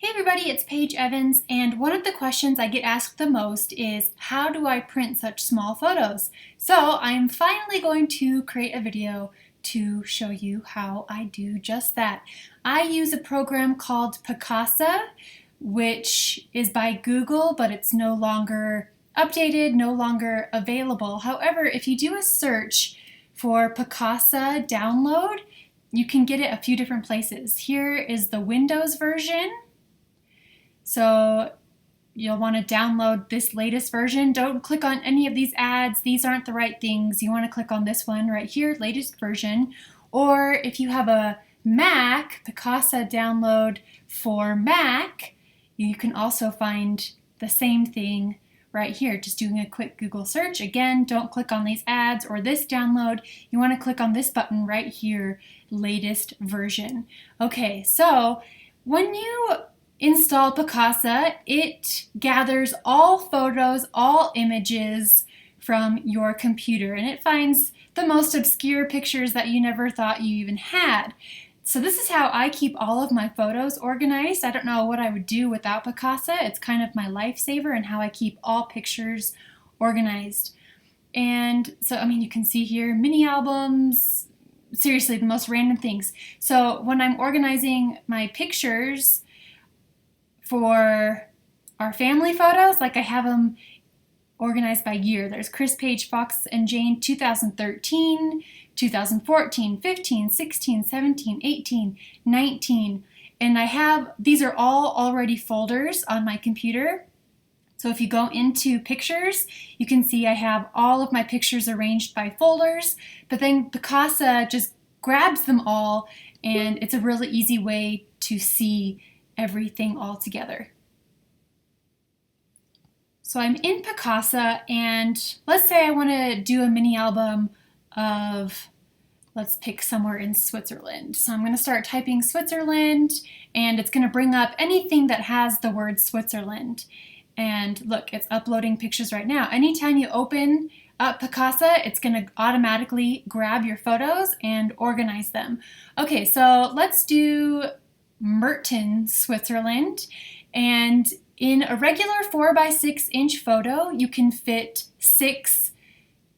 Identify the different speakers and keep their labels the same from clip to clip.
Speaker 1: Hey everybody, it's Paige Evans, and one of the questions I get asked the most is how do I print such small photos? So I'm finally going to create a video to show you how I do just that. I use a program called Picasa, which is by Google, but it's no longer updated, no longer available. However, if you do a search for Picasa download, you can get it a few different places. Here is the Windows version. So you'll want to download this latest version. Don't click on any of these ads. These aren't the right things. You want to click on this one right here, latest version. Or if you have a Mac, Picasa download for Mac, you can also find the same thing right here. Just doing a quick Google search. Again, don't click on these ads or this download. You want to click on this button right here, latest version. Okay, so when you install Picasa, it gathers all photos, all images from your computer, and it finds the most obscure pictures that you never thought you even had. So this is how I keep all of my photos organized. I don't know what I would do without Picasa. It's kind of my lifesaver and how I keep all pictures organized. And so, I mean, you can see here mini albums, seriously, the most random things. So when I'm organizing my pictures for our family photos, like I have them organized by year. There's Chris, Paige, Fox, and Jane 2013, 2014, 15, 16, 17, 18, 19. And I have, these are all already folders on my computer. So if you go into pictures, you can see I have all of my pictures arranged by folders, but then Picasa just grabs them all, and it's a really easy way to see everything all together. So I'm in Picasa, and let's say I want to do a mini album of, let's pick somewhere in Switzerland. So I'm going to start typing Switzerland, and it's going to bring up anything that has the word Switzerland. And look, it's uploading pictures right now. Anytime you open up Picasa, it's going to automatically grab your photos and organize them. Okay, so let's do Merton, Switzerland, and in a regular 4x6-inch photo, you can fit 6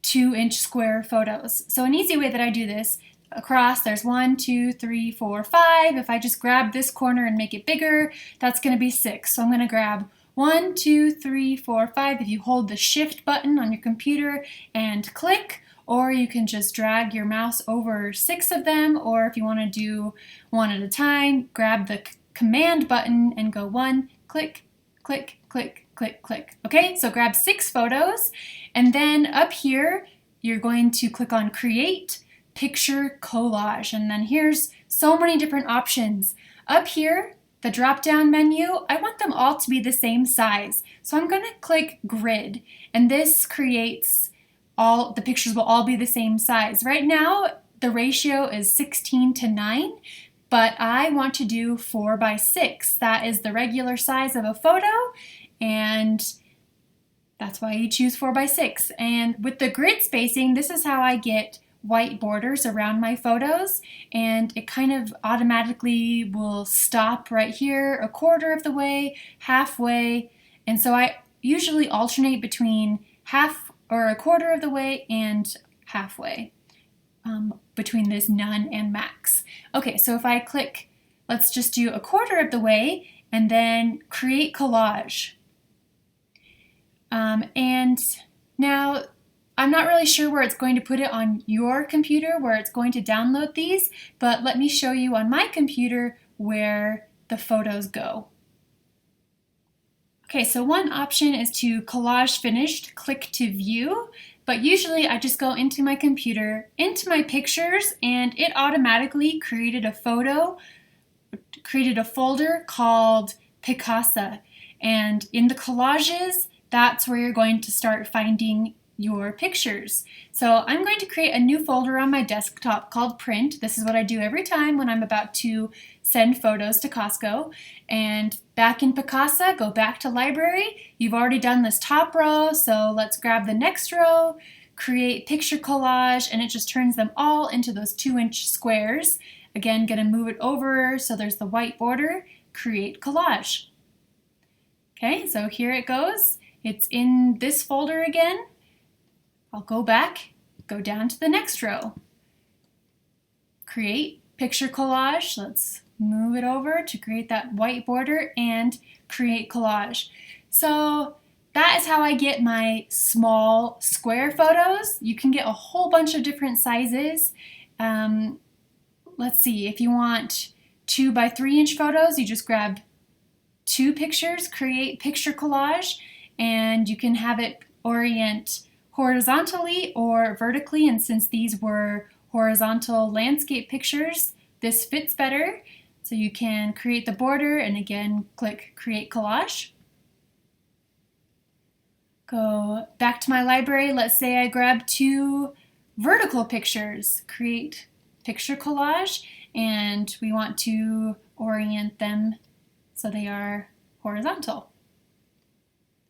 Speaker 1: 2-inch square photos. So an easy way that I do this, across there's 1, 2, 3, 4, 5. If I just grab this corner and make it bigger, that's going to be 6. So I'm going to grab 1, 2, 3, 4, 5. If you hold the shift button on your computer and click, or you can just drag your mouse over 6 of them, or if you want to do one at a time, grab the command button and go 1, click, click, click, click, click. Okay, so grab 6 photos, and then up here, you're going to click on Create Picture Collage, and then here's so many different options. Up here, the drop-down menu, I want them all to be the same size. So I'm going to click Grid, and this creates all the pictures will all be the same size. Right now, the ratio is 16:9, but I want to do 4x6. That is the regular size of a photo, and that's why you choose 4x6. And with the grid spacing, this is how I get white borders around my photos, and it kind of automatically will stop right here, a quarter of the way, halfway, and so I usually alternate between half or a quarter of the way and halfway between this none and max. Okay, so if I click, let's just do a quarter of the way and then create collage. And now I'm not really sure where it's going to put it on your computer, where it's going to download these, but let me show you on my computer where the photos go. Okay, so one option is to collage finished, click to view, but usually I just go into my computer, into my pictures, and it automatically created a folder called Picasa. And in the collages, that's where you're going to start finding your pictures. So I'm going to create a new folder on my desktop called Print. This is what I do every time when I'm about to send photos to Costco. And back in Picasa, go back to Library. You've already done this top row, so let's grab the next row, create Picture Collage, and it just turns them all into those 2-inch squares. Again, gonna move it over so there's the white border. create collage. Okay, so here it goes. It's in this folder again. I'll go back, go down to the next row. Create picture collage. Let's move it over to create that white border and create collage. So that is how I get my small square photos. You can get a whole bunch of different sizes. Let's see, if you want 2 by 3 inch photos, you just grab 2 pictures, create picture collage, and you can have it orient horizontally or vertically. And since these were horizontal landscape pictures, this fits better. So you can create the border and again, click create collage. Go back to my library. Let's say I grab 2 vertical pictures, create picture collage, and we want to orient them so they are horizontal.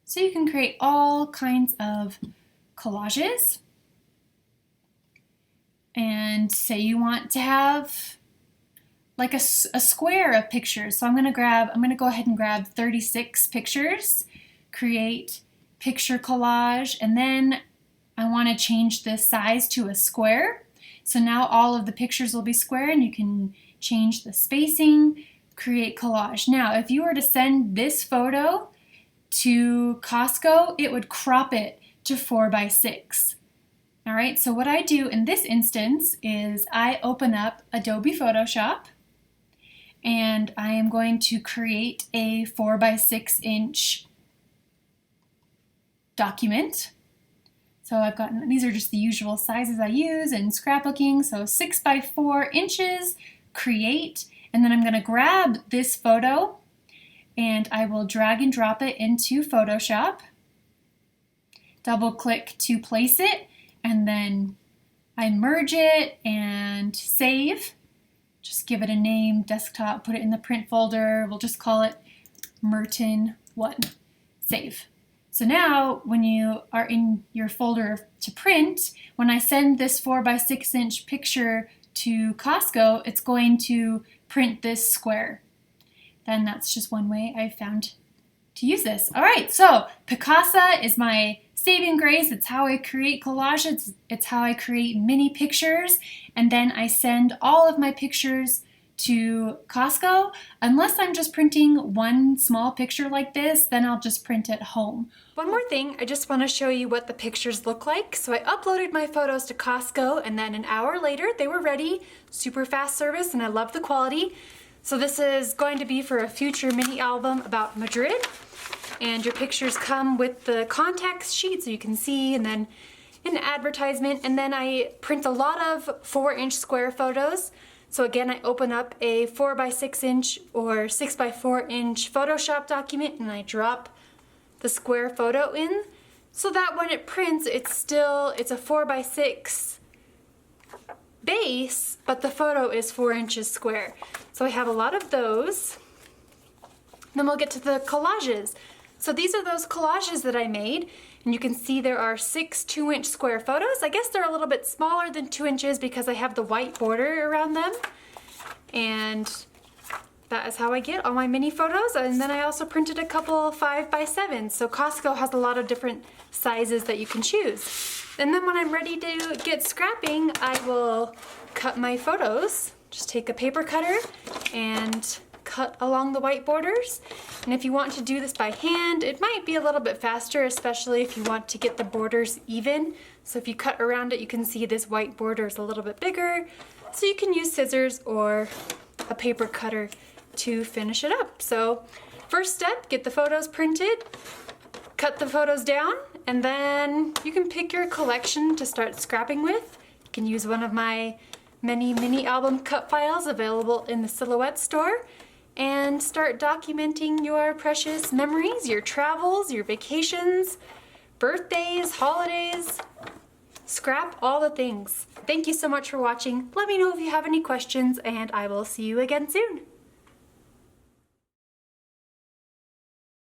Speaker 1: So you can create all kinds of collages. And say you want to have like a square of pictures. So I'm going to go ahead and grab 36 pictures, create picture collage, and then I want to change the size to a square. So now all of the pictures will be square and you can change the spacing, create collage. Now, if you were to send this photo to Costco, it would crop it to 4 by 6. All right, so what I do in this instance is I open up Adobe Photoshop and I am going to create a 4 by 6 inch document. So I've got, these are just the usual sizes I use in scrapbooking. So 6 by 4 inches, create, and then I'm going to grab this photo and I will drag and drop it into Photoshop. Double click to place it, and then I merge it and save. Just give it a name, desktop, put it in the print folder. We'll just call it Merton 1. Save. So now when you are in your folder to print, when I send this 4 by 6 inch picture to Costco, it's going to print this square. Then that's just one way I've found to use this. All right, so Picasa is my saving grace. It's how I create collages. It's how I create mini pictures, and then I send all of my pictures to Costco. Unless I'm just printing one small picture like this, then I'll just print at home. One more thing, I just want to show you what the pictures look like. So I uploaded my photos to Costco, and then an hour later they were ready. Super fast service, and I love the quality. So this is going to be for a future mini album about Madrid. And your pictures come with the context sheet so you can see, and then an advertisement. And then I print a lot of 4-inch square photos. So again, I open up a 4 by 6 inch or 6 by 4 inch Photoshop document and I drop the square photo in so that when it prints, it's a 4 by 6 base, but the photo is 4 inches square. So I have a lot of those. Then we'll get to the collages. So these are those collages that I made, and you can see there are 6 2-inch square photos. I guess they're a little bit smaller than 2 inches because I have the white border around them. And that is how I get all my mini photos. And then I also printed a couple 5 by 7. So Costco has a lot of different sizes that you can choose. And then when I'm ready to get scrapping, I will cut my photos. Just take a paper cutter and cut along the white borders. And if you want to do this by hand, it might be a little bit faster, especially if you want to get the borders even. So if you cut around it, you can see this white border is a little bit bigger. So you can use scissors or a paper cutter to finish it up. So first step, get the photos printed, cut the photos down, and then you can pick your collection to start scrapping with. You can use one of my many mini album cut files available in the Silhouette store and start documenting your precious memories, your travels, your vacations, birthdays, holidays. Scrap all the things. Thank you so much for watching. Let me know if you have any questions, and I will see you again soon.